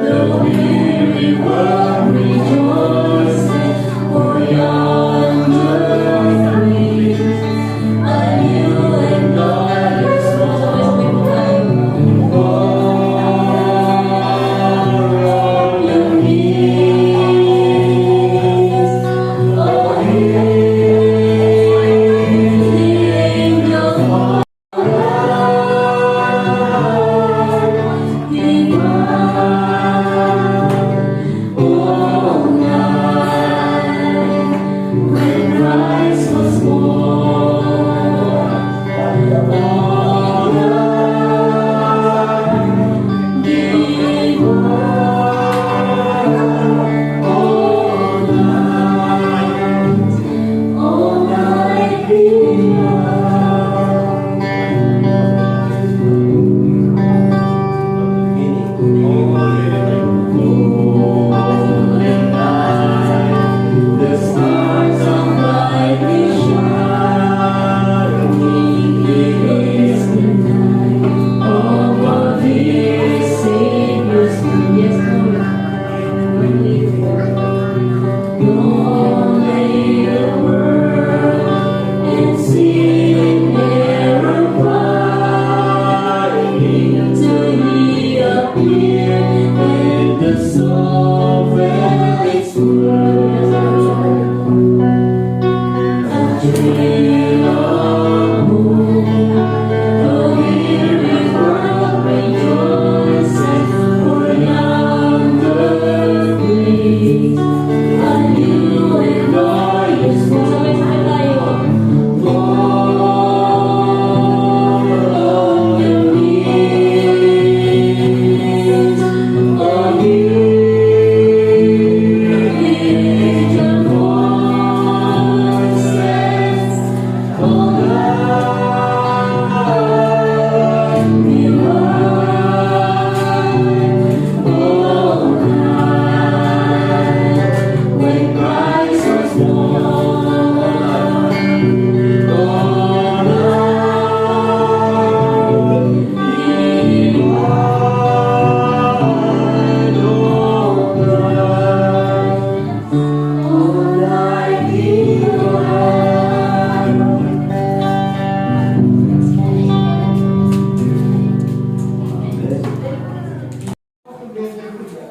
The weary world rejoices, for yonder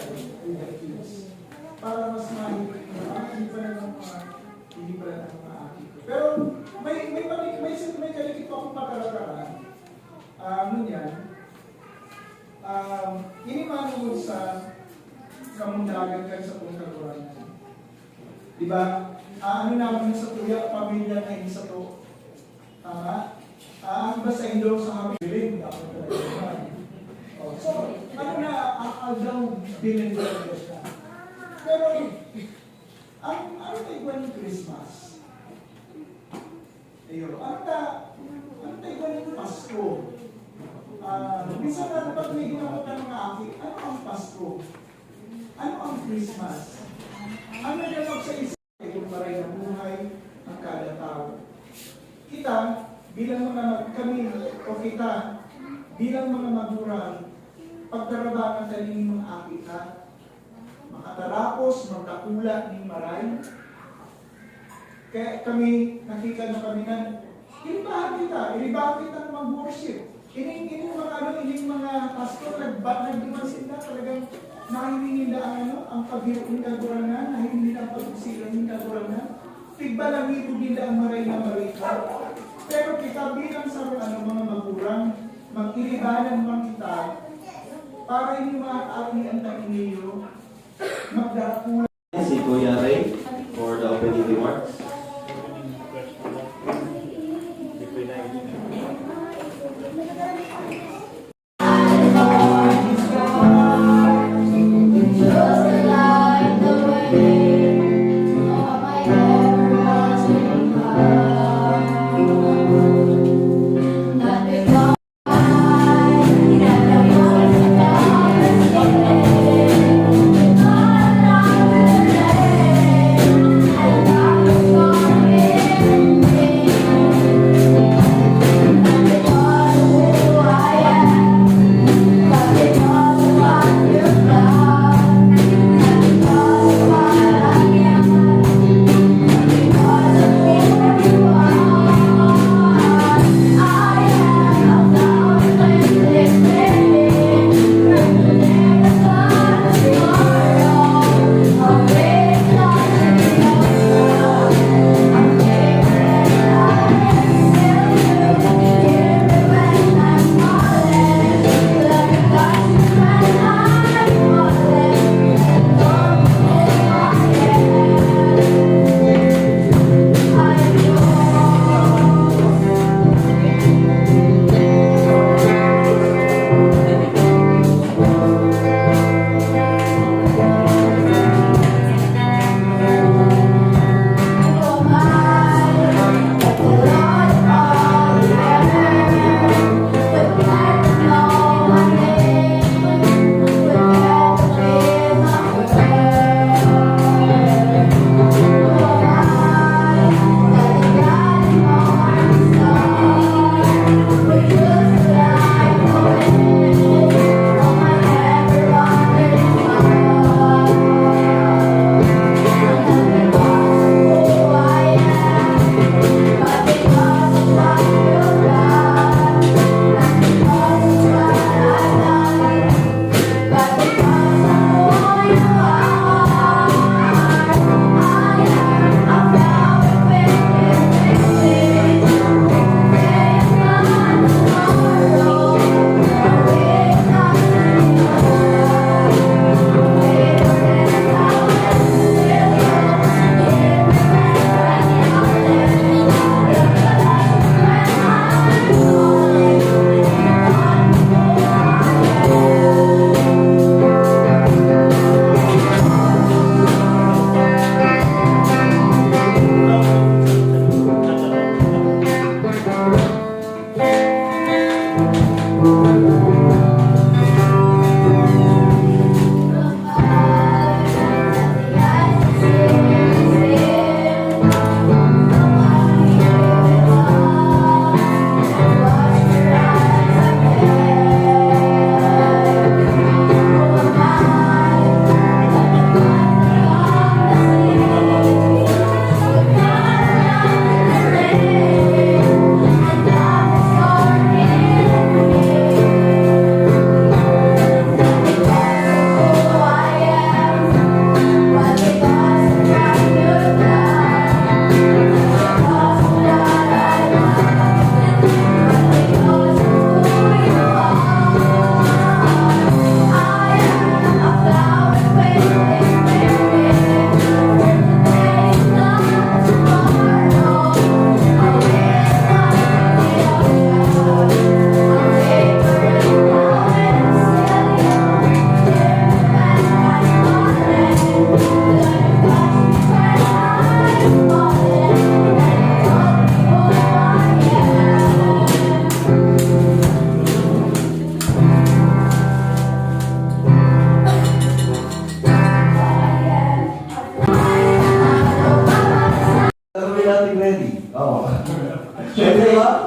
with the kids. Para mas mahigit hindi pa lang ng mga aki ko. Pero may kalikit akong pagkarataan. Yan. Inimano mo sa kamundagan ka sa pungkaguran. Diba? Ano naman sa tuya, pamilya na hindi sa to. Tama? Ang ba sa Indo sa habiling? So, ano na daw bilin ko ng Diyos na? Pero, ano na iba ng Christmas? Ayun. Ano na iba ng Pasko? Minsan na dapat may ginamot ng mga aki, ano ang Pasko? Ano ang Christmas? Ang nagalap sa isa, kung maray na buhay ang kada tao. Kita, bilang mga kami, o kita, bilang mga magulang, pagdarabangan kanin mga aki ka, makatarapos, magkakula ni maray. Kaya kami, nakita na kami na, ilibahan kita ng mag-worship. Ining mga pastor, nagdimansin na talagang nahihingi na ang paghiruin kagurangan, nahihingi na ang pagsilang ng kagurangan. Tigba lang ito nila ang maray na marika. Pero kita bilang sa mga magulang, mag-ilibanan man kita, para yung mga kaalian na iniyo, magdakula. Si Kuya Ray for the opening remarks.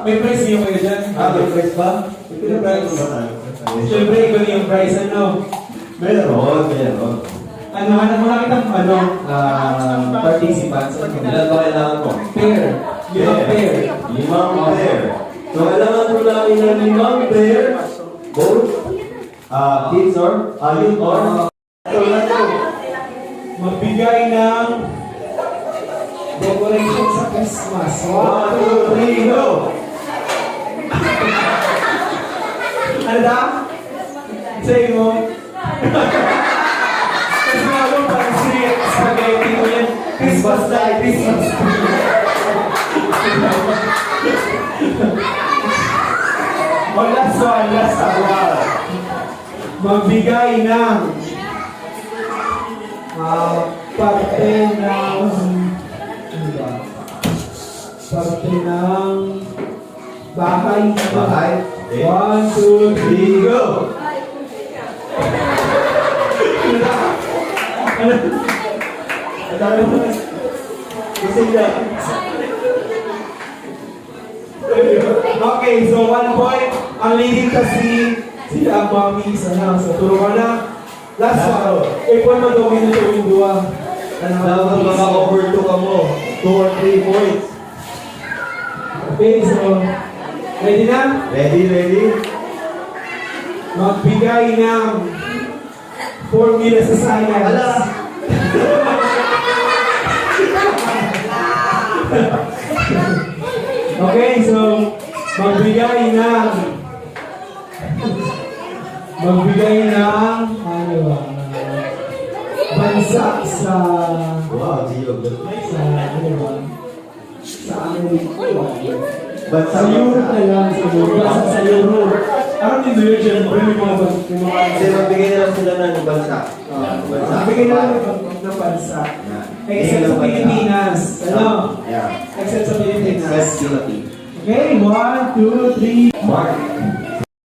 May prize niyo kayo dyan. May prize ba? May prize. Siyempre, ikaw yung prize, ano? Meron. Ano, hanap mo lang kitang, participants. Ilan ba kailangan ko? Pair. Limang pair. 5 pair. So, kailangan ko namin ng 5 pair. Both kids or youth or Magbigay ng decoration sa Christmas. 1, 2, 3, go! Ano da? Say mo. Kasi nga mo, parang spaghetti mo yan. Christmas light, Christmas. O last one. Magbigay ng parte ng ano ba? Parte ng bahay. Bahay. 1, 2, 3, go! Kasi niya. Okay, so 1 point. Ang leading kasi sila mami sa turuan na. Last one. Ipon mo daw minuto yung dua. Dapat maka-over 2 ka mo. 2 or 3 points. Okay, so ready na? Ready? Magbigay ng formula sa science. Wala. Okay, so magbigay ng ano ba? Bansa sa Wow, geography. ano ba? Sa Bansa sa Europe na lang, sa Europe. Sa Europe. Alam niyo yun, syempre may mga Kasi magbigay na lang sila ng bansa. Bansa. Bigyan na lang ng bansa. Except sa Pilipinas. Ano? Yeah. Except sa Pilipinas. Express Philippine. Okay, 1, 2, 3. Mark.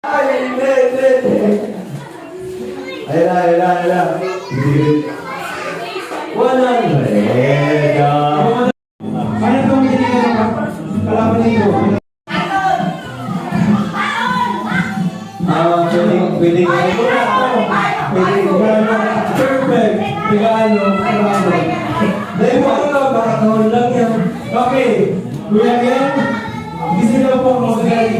Ayun. 100. Ano itong tinignan ng kalaban nito? Pwede. Perfect. Regalo. Dahil mo ako lang, baka kahon lang yan. Okay. Kuya yan. Kasi daw po ako magagaling.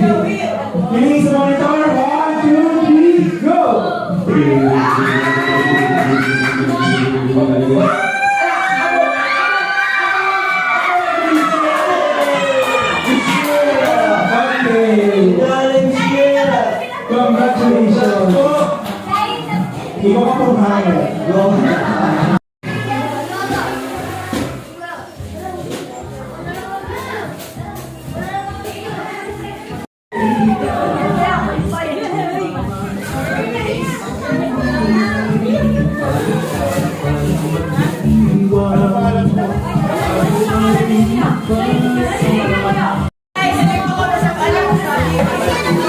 Piling sa monitor. 1, 2, 3, go! Okay. Congratulations. Ikaw ka pong hangin. Go.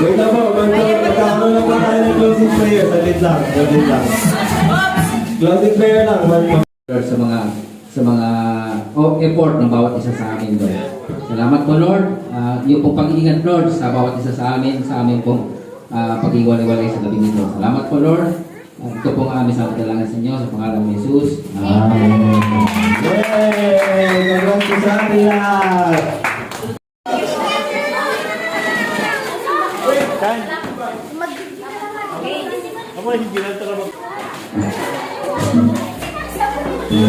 Wait na po, magkakaroon na po tayo ng closing prayer. Salit lang. Closing prayer lang. Lord, sa mga effort ng bawat isa sa amin, Lord. Salamat po, Lord. Yung pong pag-iingat, Lord, sa bawat isa sa amin pong pag-iwalay-walay sa gabi nito. Salamat po, Lord. Ito po ang aming samantalangan sa inyo sa pangalan ni Jesus. Amen. Yay! Congrats po sa atin lahat! Mag-